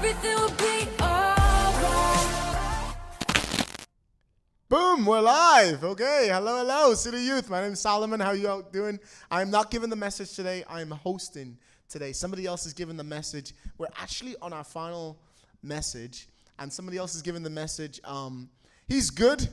everything will be alright. Boom, we're live. Okay, hello, City Youth. My name is Solomon. How you all doing? I'm not giving the message today. I'm hosting today. Somebody else is giving the message. We're actually on our final message, and somebody else is giving the message. He's good.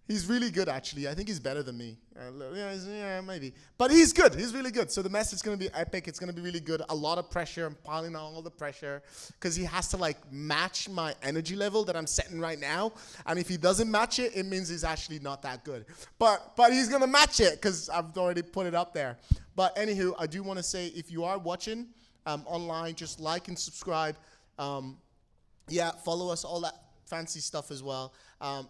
He's really good, actually. I think he's better than me. Yeah, maybe. But he's good. He's really good. So the message is going to be epic. It's going to be really good. A lot of pressure. I'm piling on all the pressure because he has to, like, match my energy level that I'm setting right now. And if he doesn't match it, it means he's actually not that good. But he's going to match it because I've already put it up there. But anywho, I do want to say, if you are watching online, just like and subscribe. Follow us, all that fancy stuff as well.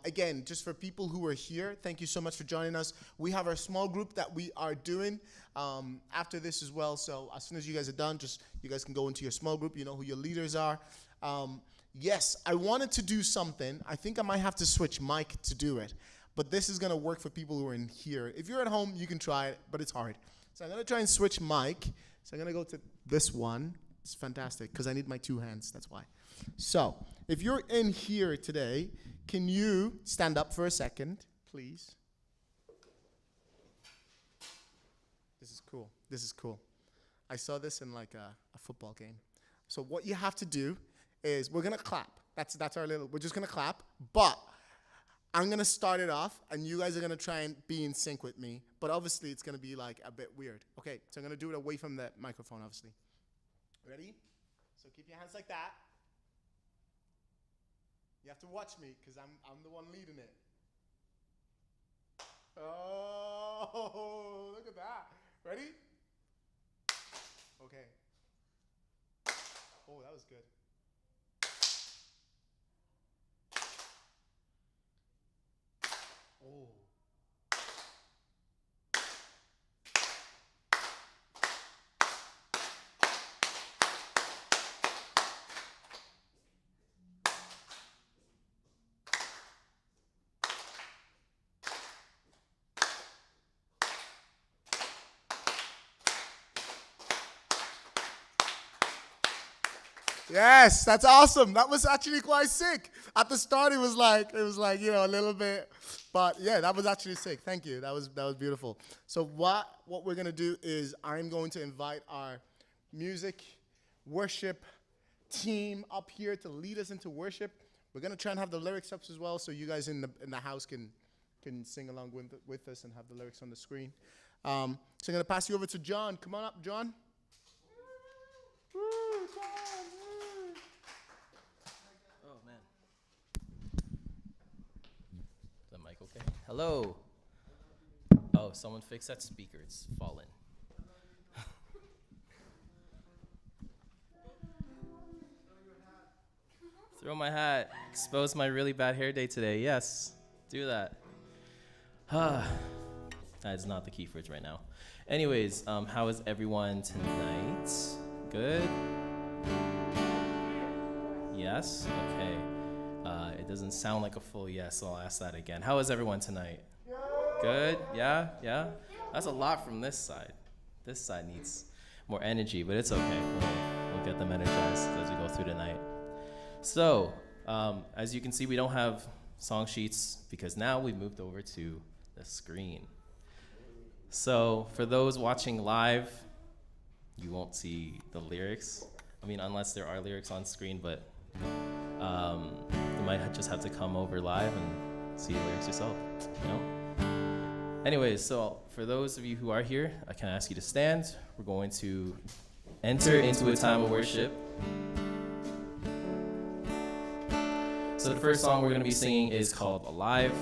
Again, just for people who are here, thank you so much for joining us. We have our small group that we are doing after this as well. So as soon as you guys are done, you guys can go into your small group. You know who your leaders are. Yes, I wanted to do something. I think I might have to switch mic to do it. But this is going to work for people who are in here. If you're at home, you can try it, but it's hard. So I'm going to try and switch mic. So I'm going to go to this one. It's fantastic because I need my two hands. That's why. So if you're in here today, can you stand up for a second, please? This is cool. This is cool. I saw this in like a football game. So what you have to do is we're going to clap. That's our little, we're just going to clap. But I'm going to start it off, and you guys are going to try and be in sync with me. But obviously, it's going to be like a bit weird. Okay, so I'm going to do it away from the microphone, obviously. Ready? So keep your hands like that. You have to watch me because I'm the one leading it. Oh, look at that. Ready? Okay. Oh, that was good. Oh. Yes, that's awesome. That was actually quite sick. At the start, it was like a little bit, but yeah, that was actually sick. Thank you. That was beautiful. So what we're gonna do is I'm going to invite our music worship team up here to lead us into worship. We're gonna try and have the lyrics up as well, so you guys in the house can sing along with us and have the lyrics on the screen. So I'm gonna pass you over to John. Come on up, John. Woo, John. Okay. Hello. Oh, someone fix that speaker. It's fallen. Throw my hat. Expose my really bad hair day today. Yes. Do that. That is not the key phrase right now. Anyways, how is everyone tonight? Good? Yes? Okay. It doesn't sound like a full yes, so I'll ask that again. How is everyone tonight? Good? Yeah? Yeah? That's a lot from this side. This side needs more energy, but it's okay. We'll get them energized as we go through tonight. So, as you can see, we don't have song sheets because now we've moved over to the screen. So, for those watching live, you won't see the lyrics. I mean, unless there are lyrics on screen, but you might just have to come over live and see the lyrics yourself, you know? Anyways, so for those of you who are here, I can ask you to stand. We're going to enter into a time of worship. So the first song we're going to be singing is called Alive.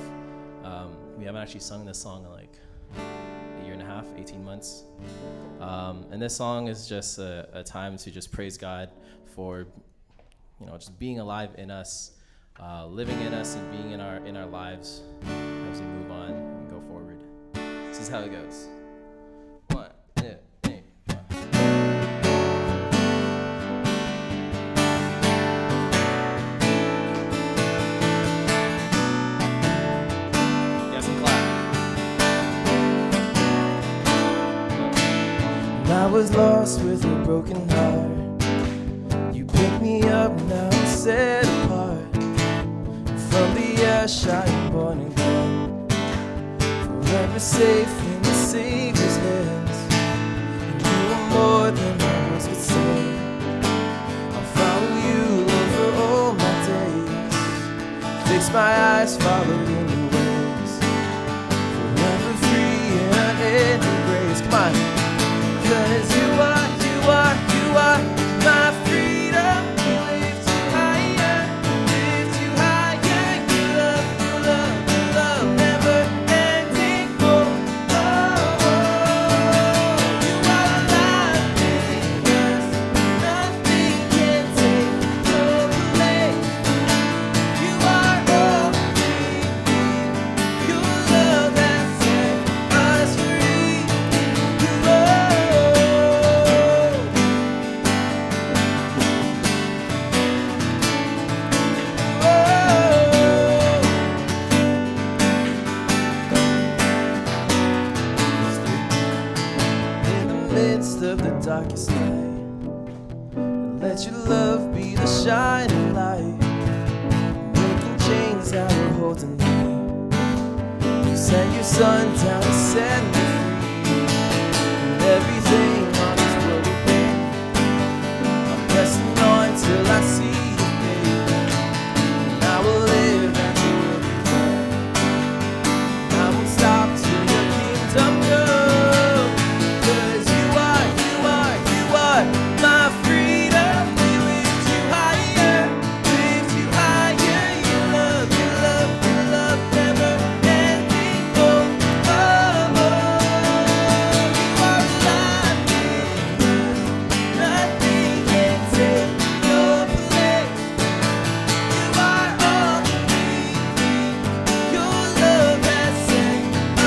We haven't actually sung this song in like a year and a half, 18 months. And this song is just a time to just praise God for just being alive in us, living in us, and being in our lives as we move on and go forward. This is how it goes. 1, 2, 3, 4. Yes, and clap. I was lost with a broken heart. You pick me up now, fresh, I am born again. Forever safe in the Savior's hands. And you are more than my words could say. I'll follow you over all my days. Fix my eyes, follow in your ways. Forever free in unending grace. Come on. 'Cause you are my freedom. You lift you higher, lift you higher. You love, never ending. Oh, you are alive because nothing can take your place. You are all we need. Your love has set us free. You in the midst of the darkest night, let your love be the shining light, breaking chains that are holding me. You sent your son down to set me free, and everything on this world will be. I'm pressing on till I see your face, and I will live at your will. I won't stop till your kingdom come. 'Cause you are my freedom. We lift you higher, lift you higher. Your love, never ending. Oh, you are alive because nothing can take your place. You are all we need. Your love has set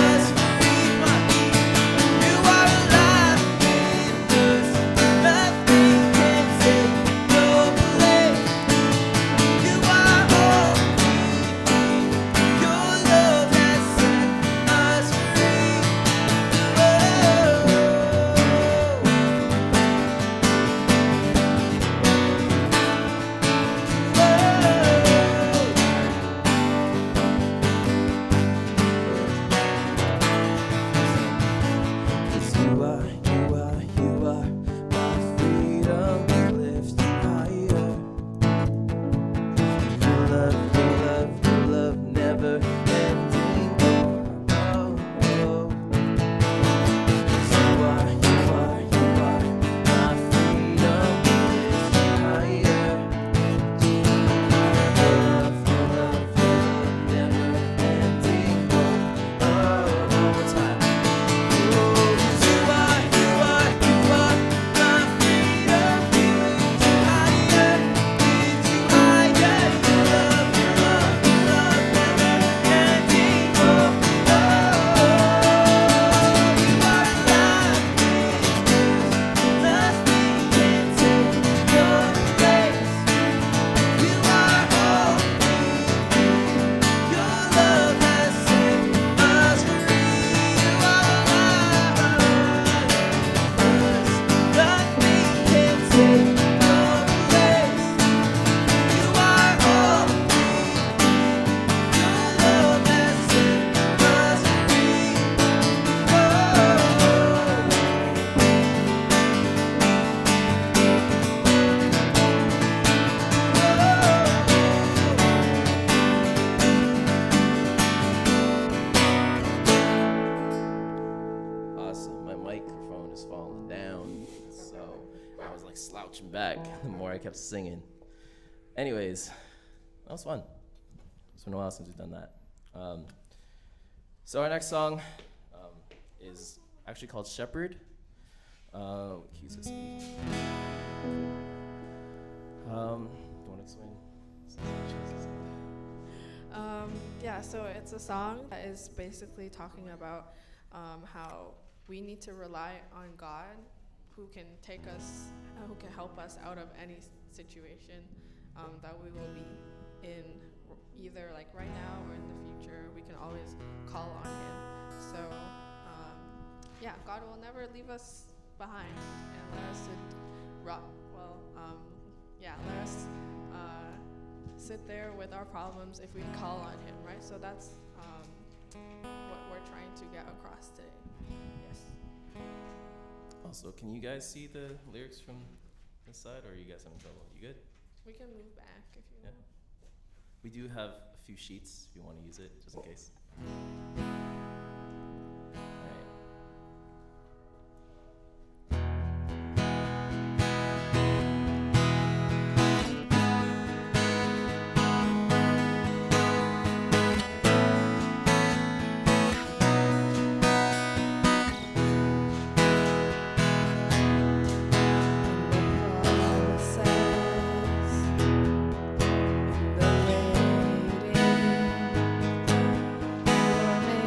us free. You are alive because nothing can take your place. You are all we need. Your love has set us free. Cause you are my freedom. We lift you higher. Your love, never ending. Oh. 'Cause you are my freedom. We lift you higher. Your love, never ending. Oh, one more time. You are my freedom. We lift you higher, lift you higher. Your love, never ending. Oh, you are alive because nothing can take your place. You are all we need. Your love has set us free. You are alive because nothing can take your place. You are all we need. Your love has set us free. Awesome. My microphone is falling down, so I was like slouching back the more I kept singing. Anyways, that was fun. It's been a while since we've done that. So our next song is actually called Shepherd. Keys with me. Do you want to explain? Yeah, so it's a song that is basically talking about how we need to rely on God, who can who can help us out of any situation that we will be in, either like right now or in the future. We can always call on Him. So yeah, God will never leave us behind, and let us let us sit there with our problems if we call on him, right? So that's what we're trying to get across today. Yes. Also, can you guys see the lyrics from this side, or are you guys having trouble? You good? We can move back if you Yeah. want. We do have a few sheets if you want to use it, just in case. Alright. The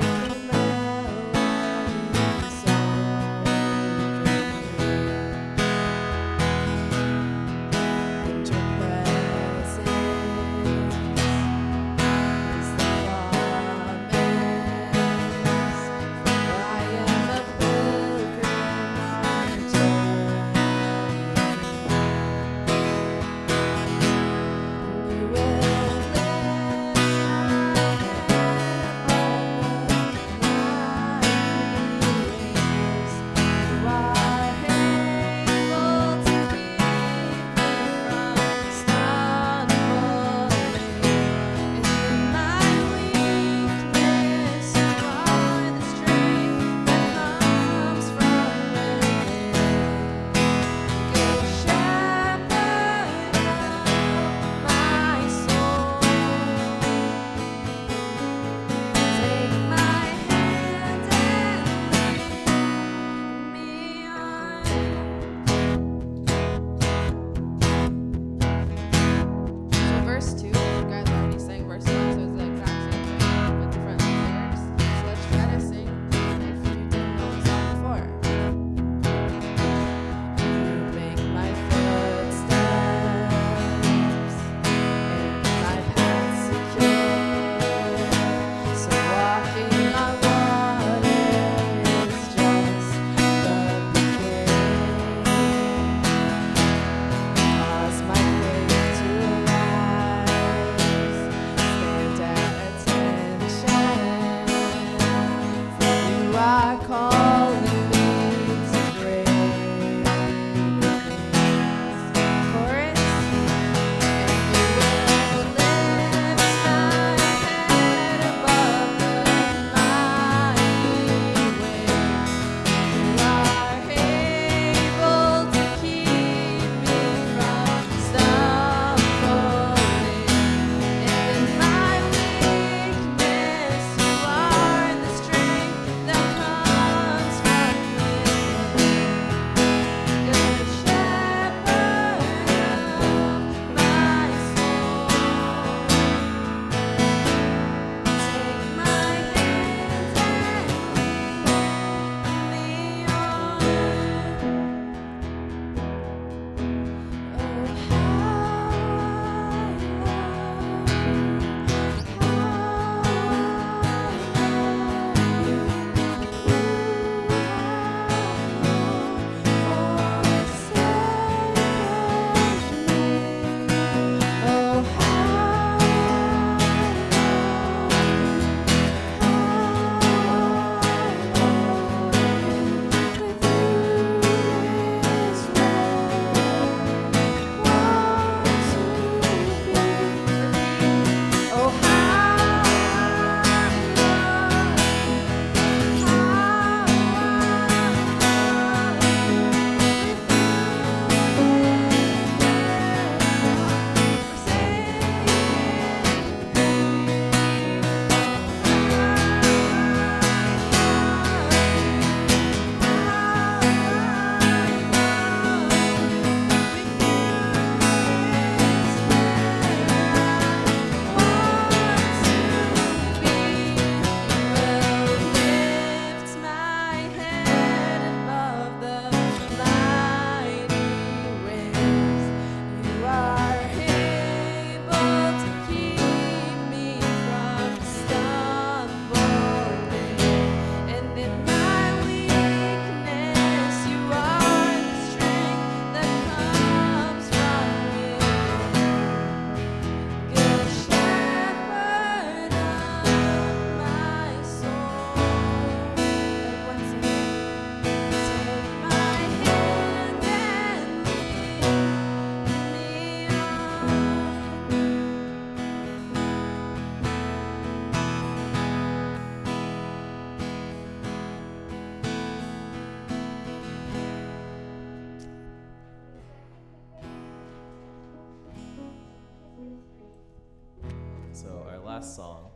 So our last song,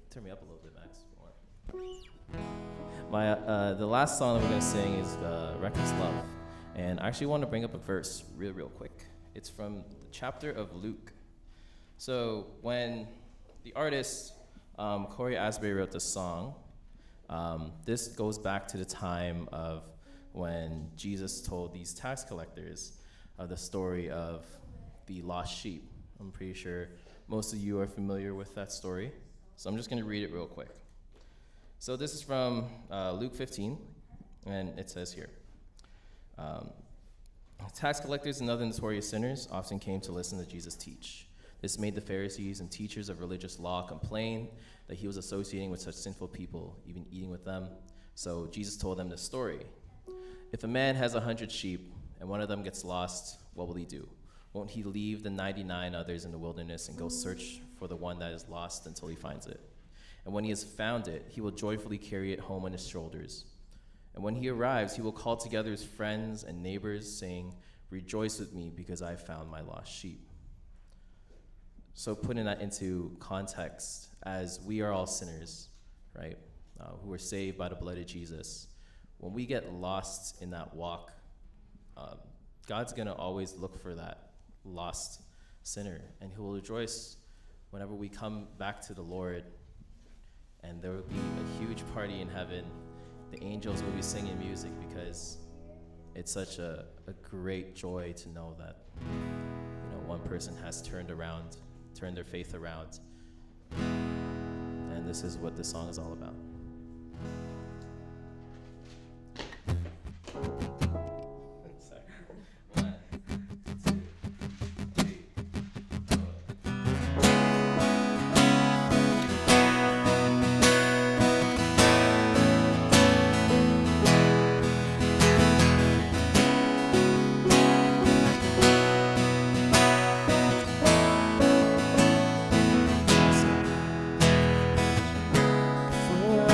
turn me up a little bit, Max, if you want. The last song that we're gonna sing is Reckless Love. And I actually want to bring up a verse real quick. It's from the chapter of Luke. So when the artist, Cory Asbury, wrote this song, this goes back to the time of when Jesus told these tax collectors the story of the lost sheep. I'm pretty sure most of you are familiar with that story. So I'm just going to read it real quick. So this is from Luke 15, and it says here, tax collectors and other notorious sinners often came to listen to Jesus teach. This made the Pharisees and teachers of religious law complain that he was associating with such sinful people, even eating with them. So Jesus told them this story. If a man has 100 sheep and one of them gets lost, what will he do? Won't he leave the 99 others in the wilderness and go search for the one that is lost until he finds it? And when he has found it, he will joyfully carry it home on his shoulders. And when he arrives, he will call together his friends and neighbors, saying, "Rejoice with me because I found my lost sheep." So putting that into context, as we are all sinners, right, who are saved by the blood of Jesus, when we get lost in that walk, God's going to always look for that lost sinner, and he will rejoice whenever we come back to the Lord, and there will be a huge party in heaven. The angels will be singing music because it's such a great joy to know that, one person has turned their faith around. And this is what this song is all about. Sorry. 1, 2, 3, 4. For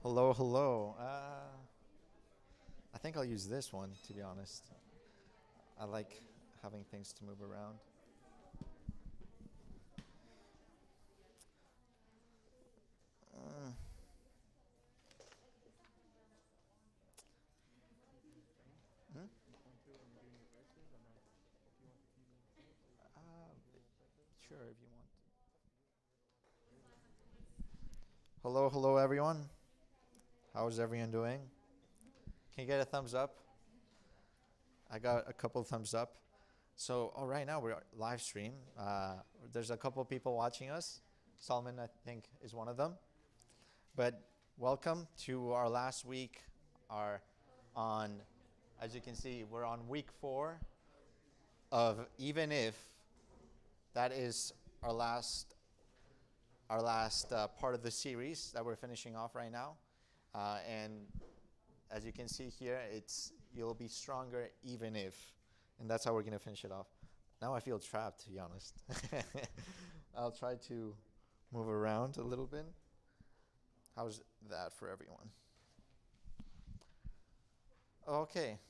Hello, hello. I think I'll use this one, to be honest. I like having things to move around. Uh, hmm? Uh, sure, if you want. Hello, hello, everyone. How's everyone doing? Can you get a thumbs up? I got a couple thumbs up. So, right now we're live stream. There's a couple people watching us. Solomon, I think, is one of them. But welcome to our last week. As you can see, we're on week 4 of Even If. That is our last part of the series that we're finishing off right now. And as you can see here, you'll be stronger even if. And that's how we're going to finish it off. Now I feel trapped, to be honest. I'll try to move around a little bit. How's that for everyone? Okay.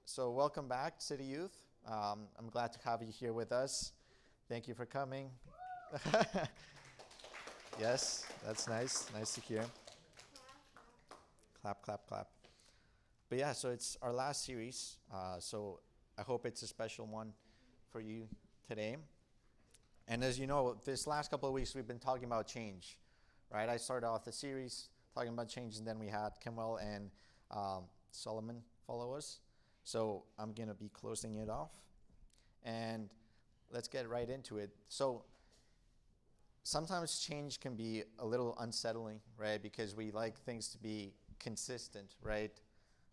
So welcome back, City Youth. I'm glad to have you here with us. Thank you for coming. Yes, that's nice. Nice to hear. Clap, clap, clap. But yeah, so it's our last series. So I hope it's a special one for you today. And as you know, this last couple of weeks we've been talking about change, right? I started off the series talking about change, and then we had Kimwell and Solomon follow us. So I'm going to be closing it off. And let's get right into it. So sometimes change can be a little unsettling, right? Because we like things to be consistent, right?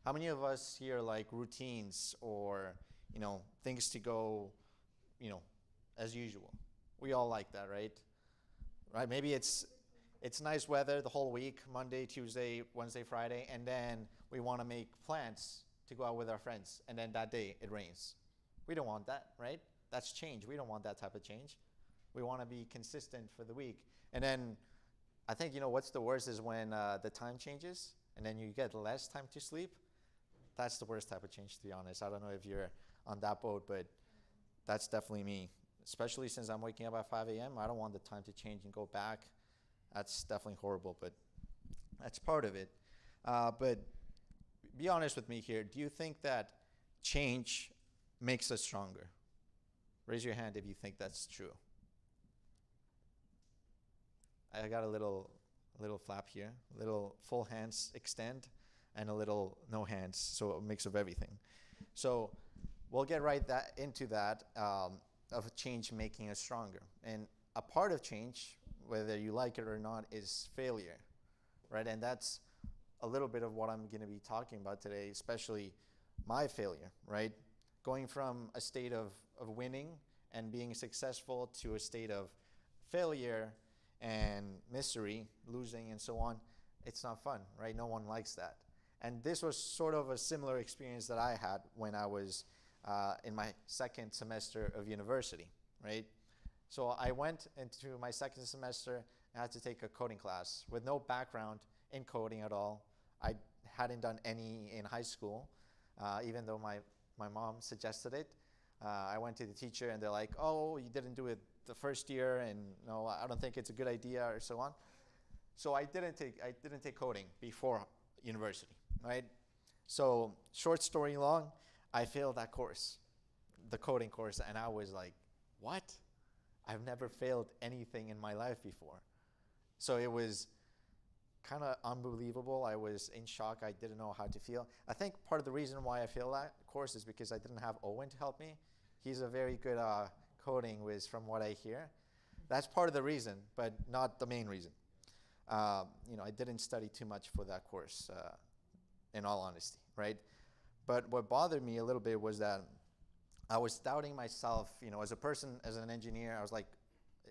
How many of us here like routines or, things to go, as usual? We all like that, right? Right? Maybe it's nice weather the whole week, Monday, Tuesday, Wednesday, Friday, and then we want to make plans to go out with our friends, and then that day it rains. We don't want that, right? That's change. We don't want that type of change. We want to be consistent for the week. And then I think, what's the worst is when the time changes and then you get less time to sleep. That's the worst type of change, to be honest. I don't know if you're on that boat, but that's definitely me. Especially since I'm waking up at 5 a.m. I don't want the time to change and go back. That's definitely horrible, but that's part of it. But be honest with me here. Do you think that change makes us stronger? Raise your hand if you think that's true. I got a little flap here, a little full hands extend, and a little no hands, so a mix of everything. So we'll get right into that of change making us stronger. And a part of change, whether you like it or not, is failure, right? And that's a little bit of what I'm going to be talking about today, especially my failure, right? Going from a state of winning and being successful to a state of failure and misery, losing and so on. It's not fun, right? No one likes that. And this was sort of a similar experience that I had when I was in my second semester of university, right? So I went into my second semester and had to take a coding class with no background in coding at all. I hadn't done any in high school, even though my mom suggested it. I went to the teacher and they're like, oh, you didn't do it the first year, and no, I don't think it's a good idea, or so on. So I didn't take coding before university, right? So short story long, I failed that course, the coding course, and I was like, what? I've never failed anything in my life before. So it was kind of unbelievable. I was in shock. I didn't know how to feel. I think part of the reason why I failed that course is because I didn't have Owen to help me. He's a very good coding whiz from what I hear. That's part of the reason, but not the main reason. I didn't study too much for that course, in all honesty, right? But what bothered me a little bit was that I was doubting myself, as a person, as an engineer. I was like,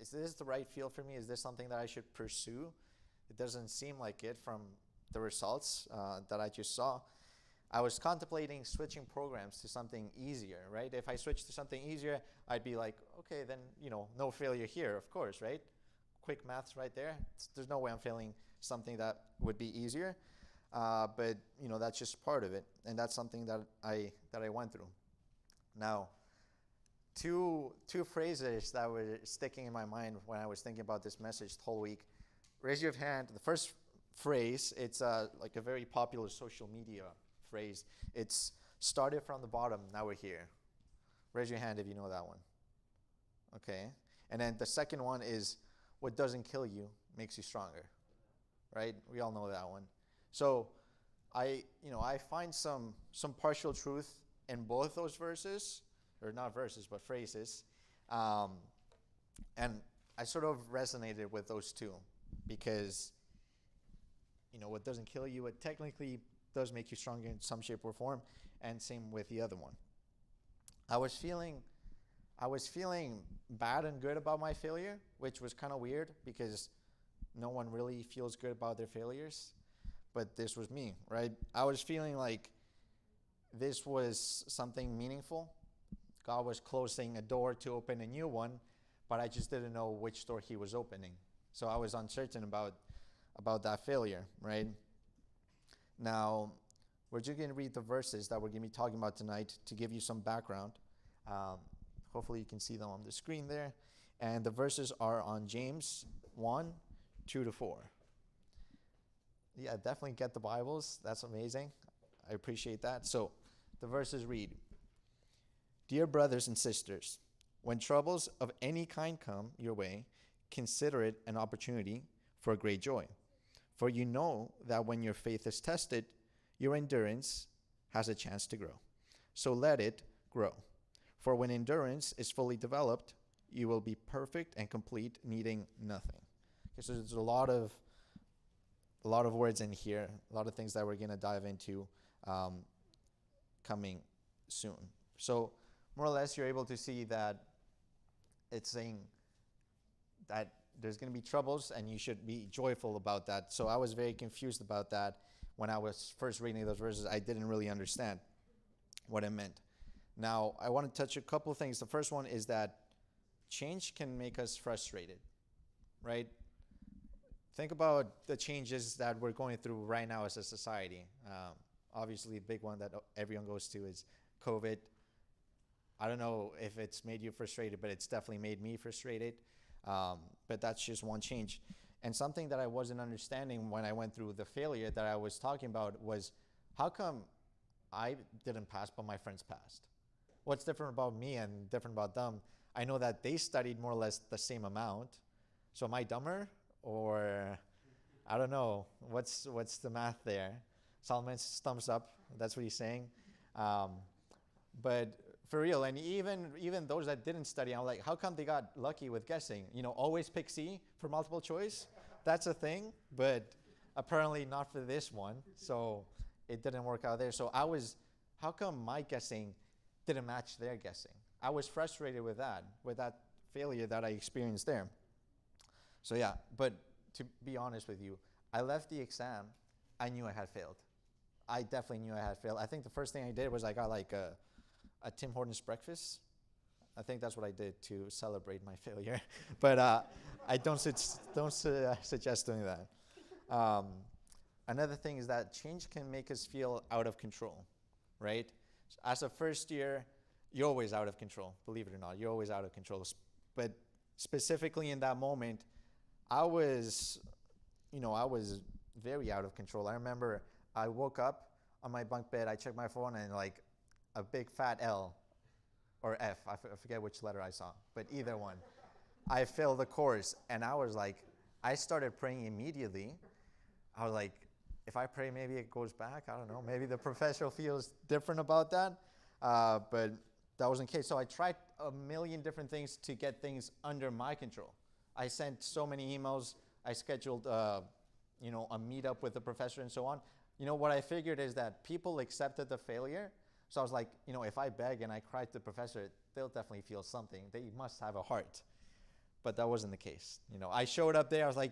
is this the right field for me? Is this something that I should pursue? It doesn't seem like it from the results that I just saw. I was contemplating switching programs to something easier, right? If I switched to something easier, I'd be like, okay, then, no failure here, of course, right? quick maths right there. There's no way I'm failing something that would be easier. But that's just part of it, and that's something that I went through. Now, two phrases that were sticking in my mind when I was thinking about this message the whole week. Raise your hand. The first phrase, it's like a very popular social media phrase. It's started from the bottom, now we're here. Raise your hand if you know that one. Okay. And then the second one is, what doesn't kill you makes you stronger. Right? We all know that one. So I find some partial truth in both those verses, or not verses, but phrases. And I sort of resonated with those two because, what doesn't kill you, it technically does make you stronger in some shape or form, and same with the other one. I was feeling bad and good about my failure, which was kind of weird because no one really feels good about their failures, but this was me, right? I was feeling like this was something meaningful. God was closing a door to open a new one, but I just didn't know which door he was opening. So I was uncertain about that failure, right? Now, we're just going to read the verses that we're going to be talking about tonight to give you some background. Hopefully you can see them on the screen there. And the verses are on James 1, 2-4. Yeah, definitely get the Bibles. That's amazing. I appreciate that. So the verses read, "Dear brothers and sisters, when troubles of any kind come your way, consider it an opportunity for great joy. For you know that when your faith is tested, your endurance has a chance to grow. So let it grow. For when endurance is fully developed, you will be perfect and complete, needing nothing." Okay, so there's a lot of words in here, a lot of things that we're going to dive into coming soon. So more or less, you're able to see that it's saying that there's going to be troubles and you should be joyful about that. So I was very confused about that when I was first reading those verses. I didn't really understand what it meant. Now, I want to touch a couple of things. The first one is that change can make us frustrated, right? Think about the changes that we're going through right now as a society. Obviously, the big one that everyone goes to is COVID. I don't know if it's made you frustrated, but it's definitely made me frustrated. But that's just one change. And something that I wasn't understanding when I went through the failure that I was talking about was, how come I didn't pass, but my friends passed? What's different about me and different about them? I know that they studied more or less the same amount. So am I dumber? Or I don't know. What's the math there? Solomon's thumbs up. That's what he's saying. But for real, and even those that didn't study, I'm like, how come they got lucky with guessing? Always pick C for multiple choice. That's a thing, but apparently not for this one. So it didn't work out there. So how come my guessing didn't match their guessing? I was frustrated with that failure that I experienced there. So yeah, but to be honest with you, I left the exam, I knew I had failed. I definitely knew I had failed. I think the first thing I did was I got like a Tim Hortons breakfast. I think that's what I did to celebrate my failure. But I don't suggest doing that. Another thing is that change can make us feel out of control, right? As a first year, you're always out of control. Believe it or not, you're always out of control. But specifically in that moment, I was very out of control. I remember I woke up on my bunk bed, I checked my phone, and like a big fat L or F, I forget which letter I saw, but either one. I failed the course, and I was like, I started praying immediately. I was like, if I pray, maybe it goes back. I don't know. Maybe the professor feels different about that. But that wasn't the case. So I tried a million different things to get things under my control. I sent so many emails. I scheduled, a meetup with the professor and so on. What I figured is that people accepted the failure. So I was like, if I beg and I cry to the professor, they'll definitely feel something. They must have a heart. But that wasn't the case. I showed up there. I was like,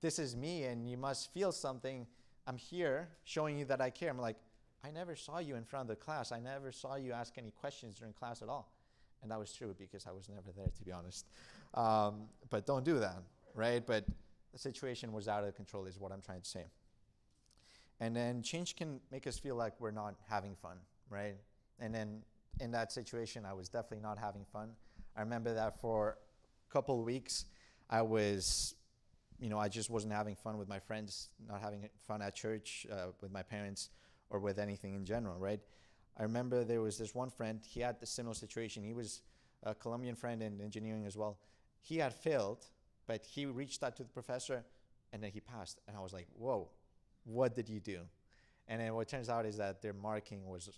this is me, and you must feel something. I'm here showing you that I care. I'm like, I never saw you in front of the class. I never saw you ask any questions during class at all. And that was true because I was never there, to be honest. But don't do that. right? But the situation was out of control is what I'm trying to say. And then change can make us feel like we're not having fun, right? And then in that situation, I was definitely not having fun. I remember that for a couple of weeks, I was, I just wasn't having fun with my friends, not having fun at church, with my parents, or with anything in general, right? I remember there was this one friend, he had the similar situation. He was a Colombian friend in engineering as well. He had failed, but he reached out to the professor, and then he passed. And I was like, whoa, what did you do? And then what turns out is that their marking was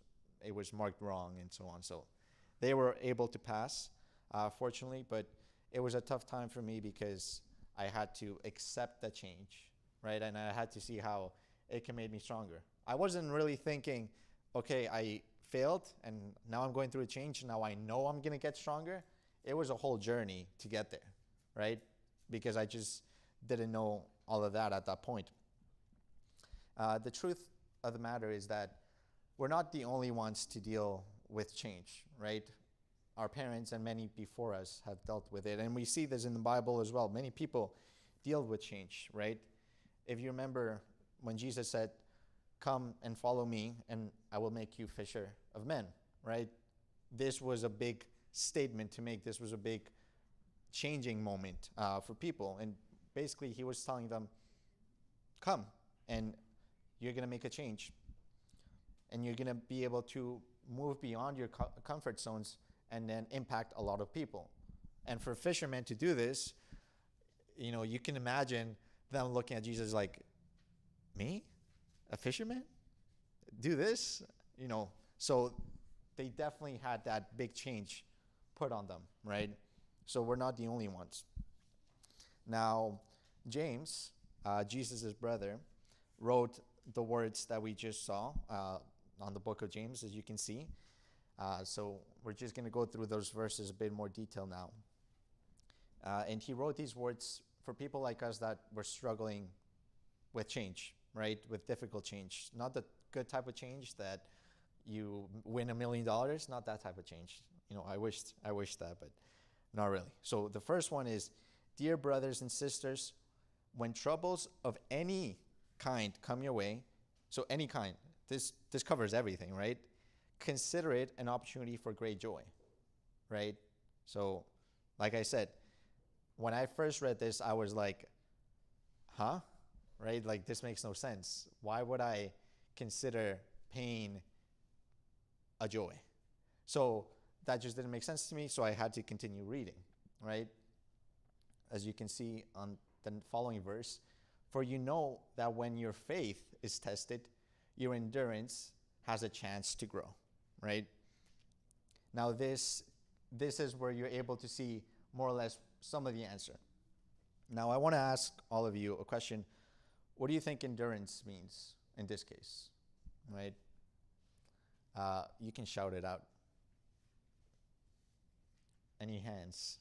marked wrong and so on. So they were able to pass, fortunately, but it was a tough time for me because I had to accept the change, right? And I had to see how it can make me stronger. I wasn't really thinking, okay, I failed and now I'm going through a change. Now I know I'm gonna get stronger. It was a whole journey to get there, right? Because I just didn't know all of that at that point. The truth of the matter is that we're not the only ones to deal with change, right? Our parents and many before us have dealt with it. And we see this in the Bible as well. Many people deal with change, right? If you remember when Jesus said, come and follow me and I will make you fisher of men, right? This was a big statement to make. This was a big changing moment for people. And basically he was telling them, come and you're going to make a change. And you're going to be able to move beyond your comfort zones and then impact a lot of people. And for fishermen to do this, you can imagine them looking at Jesus like, me? A fisherman? Do this? So they definitely had that big change put on them, right? So we're not the only ones. Now, James, Jesus' brother, wrote the words that we just saw on the book of James, as you can see. So we're just going to go through those verses a bit more detail now. And he wrote these words for people like us that were struggling with change, right? With difficult change. Not the good type of change that you win $1 million, not that type of change. I wish that, but not really. So the first one is, dear brothers and sisters, when troubles of any kind come your way, so any kind, this covers everything, right? Consider it an opportunity for great joy, right? So, like I said, when I first read this, I was like, huh? Right? Like, this makes no sense. Why would I consider pain a joy? So that just didn't make sense to me, so I had to continue reading, right? As you can see on the following verse, for you know that when your faith is tested, your endurance has a chance to grow, right? Now this is where you're able to see more or less some of the answer. Now I want to ask all of you a question. What do you think endurance means in this case, right? You can shout it out. Any hands?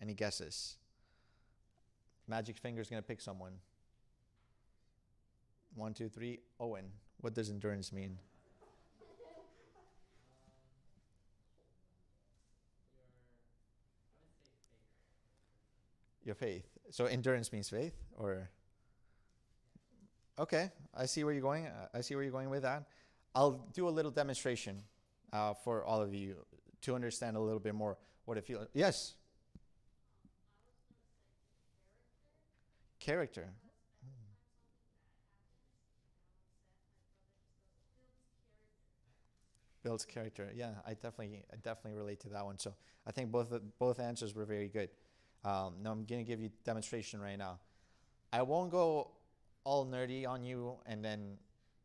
Any guesses? Magic finger's going to pick someone. 1, 2, 3. Owen, what does endurance mean? Your faith. So endurance means faith, or? Okay, I see where you're going. I see where you're going with that. I'll do a little demonstration for all of you to understand a little bit more what it feels. Yes. Character. Builds character. Yeah, I definitely relate to that one. So I think both answers were very good. Now I'm going to give you demonstration right now. I won't go all nerdy on you and then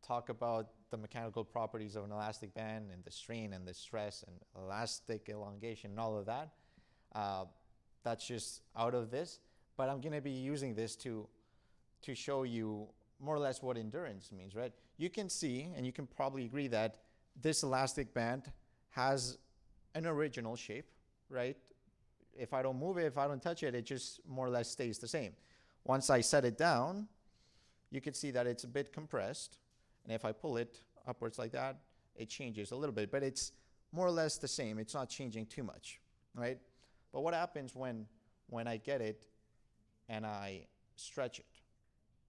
talk about the mechanical properties of an elastic band and the strain and the stress and elastic elongation and all of that. That's just out of this. But I'm going to be using this to show you more or less what endurance means, right? You can see, and you can probably agree that this elastic band has an original shape, right? If I don't move it, if I don't touch it, it just more or less stays the same. Once I set it down, you can see that it's a bit compressed. And if I pull it upwards like that, it changes a little bit, but it's more or less the same. It's not changing too much, right? But what happens when I get it and I stretch it.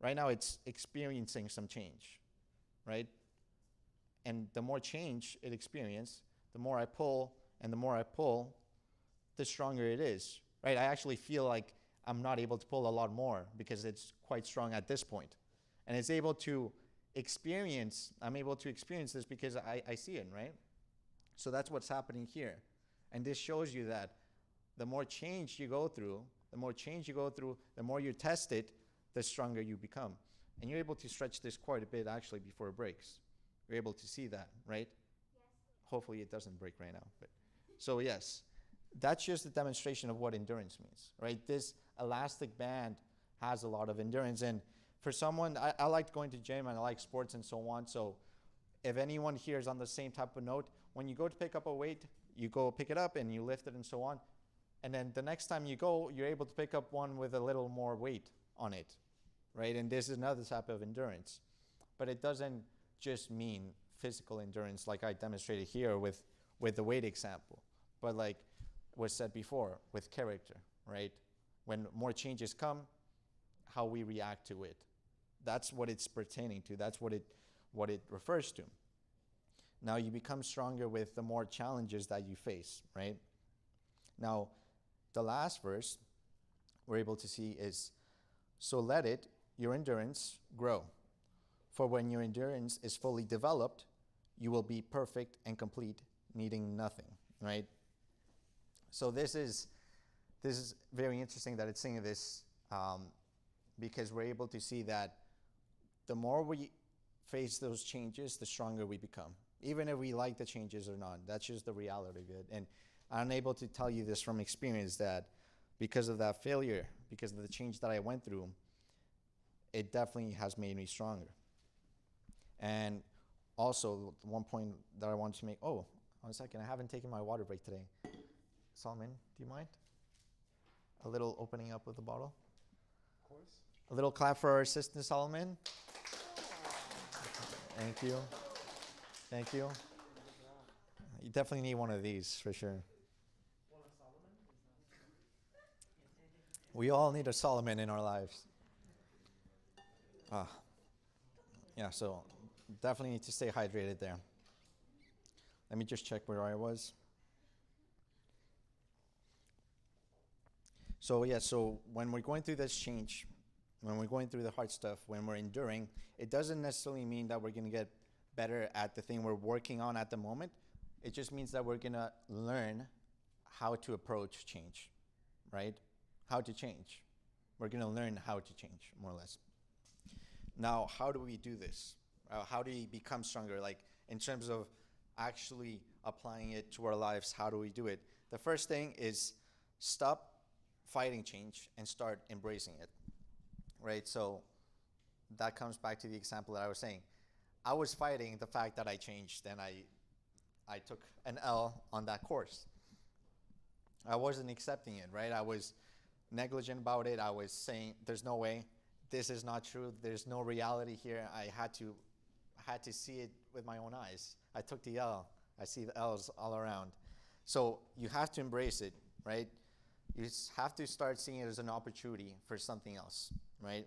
Right now it's experiencing some change, right? And the more change it experiences, the more I pull, and the more I pull, the stronger it is, right? I actually feel like I'm not able to pull a lot more because it's quite strong at this point. And it's able to experience, I'm able to experience this because I see it, right? So that's what's happening here. And this shows you that the more change you go through, the more you test it, the stronger you become. And you're able to stretch this quite a bit actually before it breaks. You're able to see that, right? Yes. Hopefully it doesn't break right now. But so yes, that's just a demonstration of what endurance means, right? This elastic band has a lot of endurance. And for someone, I like going to gym and I like sports and so on. So if anyone here is on the same type of note, when you go to pick up a weight, you go pick it up and you lift it and so on. And then the next time you go, you're able to pick up one with a little more weight on it, right? And this is another type of endurance. But it doesn't just mean physical endurance like I demonstrated here with the weight example. But like was said before, with character, right? When more changes come, how we react to it. That's what it's pertaining to. That's what it refers to. Now you become stronger with the more challenges that you face, right? Now, the last verse we're able to see is, so let it, your endurance, grow. For when your endurance is fully developed, you will be perfect and complete, needing nothing, right? So this is very interesting that it's saying this because we're able to see that the more we face those changes, the stronger we become. Even if we like the changes or not, that's just the reality of it. And I'm able to tell you this from experience that because of that failure, because of the change that I went through, it definitely has made me stronger. And also, one point that I want to make, oh, 1 second, I haven't taken my water break today. Solomon, do you mind? A little opening up of the bottle? Of course. A little clap for our assistant, Solomon. Thank you. Thank you. You definitely need one of these for sure. We all need a Solomon in our lives. Yeah, so definitely need to stay hydrated there. Let me just check where I was. So yeah, so when we're going through this change, when we're going through the hard stuff, when we're enduring, it doesn't necessarily mean that we're going to get better at the thing we're working on at the moment. It just means that we're going to learn how to approach change, right? How to change. We're going to learn how to change, more or less. Now, how do we do this? How do we become stronger? Like, in terms of actually applying it to our lives, how do we do it? The first thing is stop fighting change and start embracing it, right? So that comes back to the example that I was saying. I was fighting the fact that I changed and I took an L on that course. I wasn't accepting it, right? I was negligent about it. I was saying, there's no way. This is not true. There's no reality here. I had to see it with my own eyes. I took the L. I see the L's all around. So you have to embrace it, right? You just have to start seeing it as an opportunity for something else, right?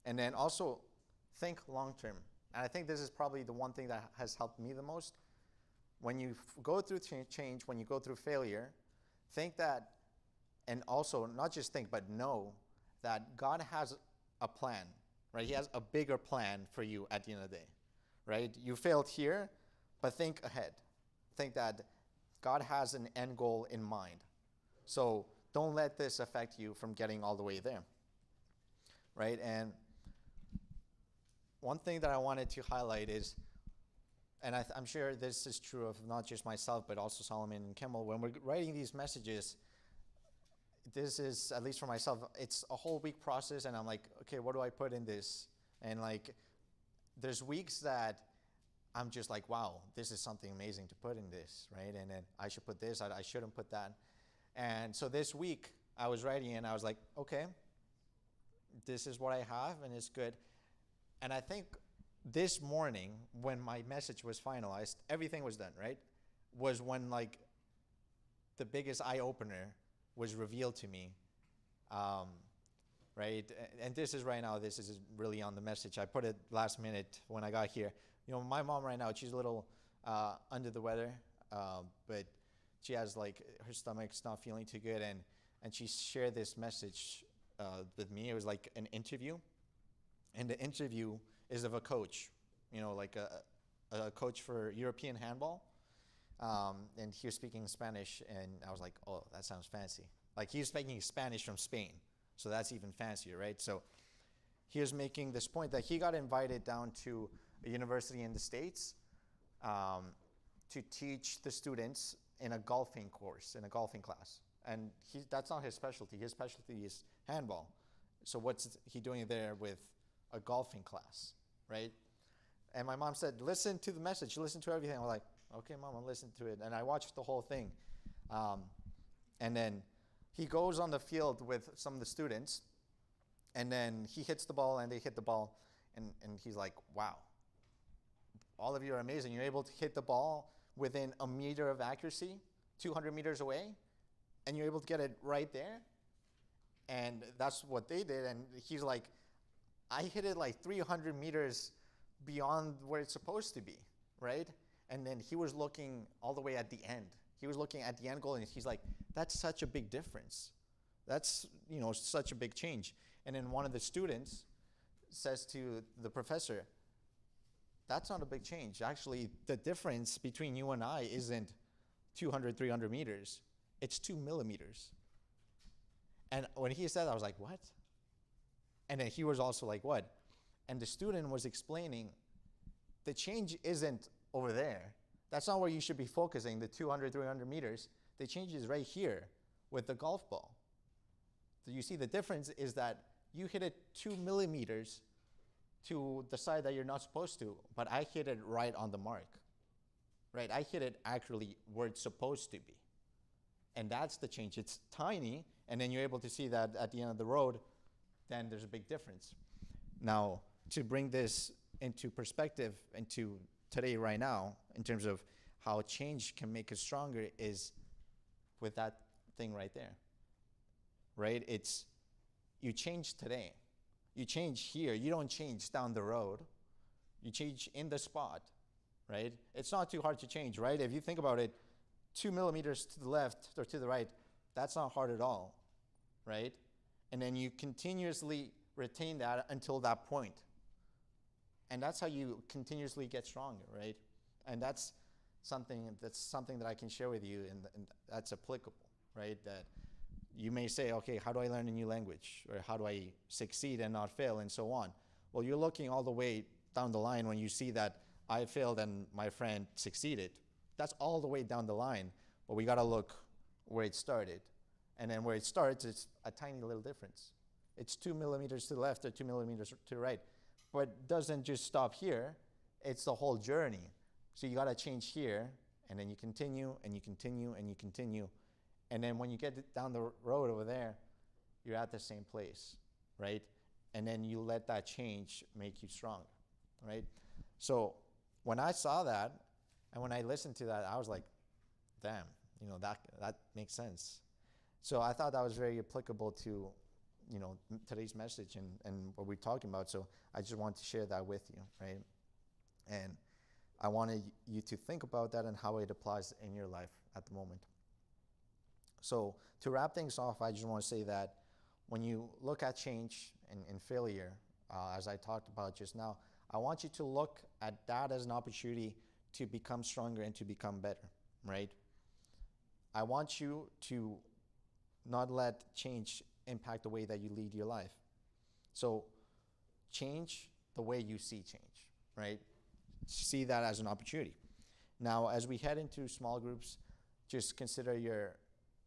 And then also think long term. And I think this is probably the one thing that has helped me the most. When you go through change, when you go through failure, think that, and also not just think, but know that God has a plan, right? He has a bigger plan for you at the end of the day, right? You failed here, but think ahead. Think that God has an end goal in mind. So don't let this affect you from getting all the way there, right? And one thing that I wanted to highlight is, and I'm sure this is true of not just myself, but also Solomon and Kimmel, when we're writing these messages, this is, at least for myself, it's a whole week process, and I'm like, okay, what do I put in this? And like, there's weeks that I'm just like, wow, this is something amazing to put in this, right? And then I should put this, I shouldn't put that. And so this week, I was writing and I was like, okay, this is what I have and it's good. And I think this morning, when my message was finalized, everything was done, right? Was when like the biggest eye-opener was revealed to me. right? And this is right now, this is really on the message. I put it last minute when I got here. You know, my mom right now, she's a little under the weather, but she has like, her stomach's not feeling too good, and she shared this message with me. It was like an interview, and the interview is of a coach, you know, like a coach for European handball, and he was speaking Spanish, and I was like, oh, that sounds fancy. Like, he was speaking Spanish from Spain, so that's even fancier, right? So he was making this point that he got invited down to a university in the States to teach the students in a golfing course, in a golfing class. And that's not his specialty. His specialty is handball. So what's he doing there with a golfing class, right? And my mom said, listen to the message, listen to everything. I'm like, okay, Mom, I'll listen to it. And I watched the whole thing. And then he goes on the field with some of the students, and then he hits the ball, and they hit the ball, and he's like, wow, all of you are amazing. You're able to hit the ball within a meter of accuracy, 200 meters away, and you're able to get it right there. And that's what they did. And he's like, I hit it like 300 meters beyond where it's supposed to be, right? And then he was looking all the way at the end. He was looking at the end goal, and he's like, that's such a big difference. That's, you know, such a big change. And then one of the students says to the professor, that's not a big change. Actually, the difference between you and I isn't 200, 300 meters. It's 2 millimeters. And when he said that, I was like, what? And then he was also like, what? And the student was explaining, the change isn't over there. That's not where you should be focusing, the 200, 300 meters. The change is right here with the golf ball. So you see, the difference is that you hit it 2 millimeters to the side that you're not supposed to, but I hit it right on the mark, right? I hit it accurately where it's supposed to be. And that's the change. It's tiny, and then you're able to see that at the end of the road, then there's a big difference. Now, to bring this into perspective, into today, right now, in terms of how change can make us stronger, is with that thing right there, right? It's, you change today. You change here. You don't change down the road. You change in the spot, right? It's not too hard to change, right? If you think about it, 2 millimeters to the left or to the right, that's not hard at all, right? And then you continuously retain that until that point. And that's how you continuously get stronger, right? And that's something that I can share with you, and that's applicable, right? That you may say, okay, how do I learn a new language? Or how do I succeed and not fail, and so on? Well, you're looking all the way down the line when you see that I failed and my friend succeeded. That's all the way down the line, but we gotta look where it started. And then where it starts, it's a tiny little difference. It's 2 millimeters to the left or 2 millimeters to the right. But it doesn't just stop here, it's the whole journey. So you gotta change here, and then you continue, and you continue, and you continue. And then when you get down the road over there, you're at the same place, right? And then you let that change make you stronger, right? So when I saw that, and when I listened to that, I was like, damn, you know, that makes sense. So I thought that was very applicable to, you know, today's message and what we're talking about. So I just want to share that with you, right? And I wanted you to think about that and how it applies in your life at the moment. So to wrap things off, I just want to say that when you look at change and failure, as I talked about just now, I want you to look at that as an opportunity to become stronger and to become better, right? I want you to not let change impact the way that you lead your life. So change the way you see change, right? See that as an opportunity. Now, as we head into small groups, just consider your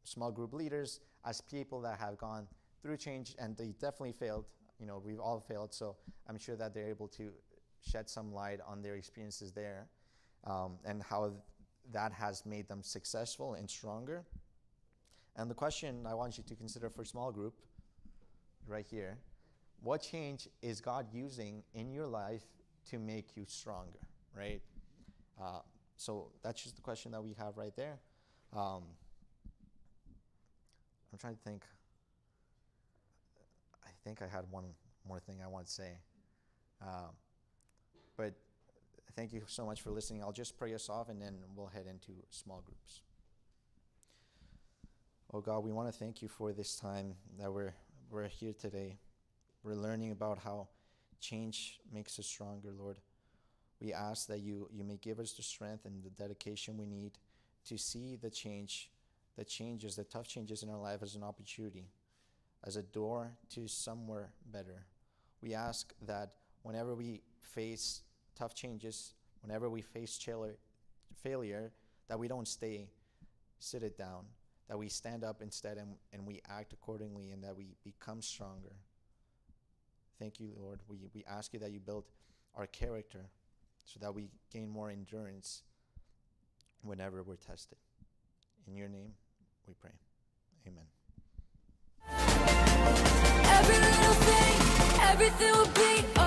small group leaders as people that have gone through change, and they definitely failed. You know, we've all failed, so I'm sure that they're able to shed some light on their experiences there, and how that has made them successful and stronger. And the question I want you to consider for small group, right here, what change is God using in your life to make you stronger, right? So that's just the question that we have right there. I'm trying to think. I think I had one more thing I want to say. But thank you so much for listening. I'll just pray us off, and then we'll head into small groups. Oh God, we want to thank you for this time that we're here today. We're learning about how change makes us stronger, Lord. We ask that you may give us the strength and the dedication we need to see the changes, the tough changes in our life as an opportunity, as a door to somewhere better. We ask that whenever we face tough changes, whenever we face failure, that we don't sit it down, that we stand up instead and we act accordingly, and that we become stronger. Thank you, Lord. We ask you that you build our character so that we gain more endurance whenever we're tested. In your name we pray. Amen. Every little thing, everything will be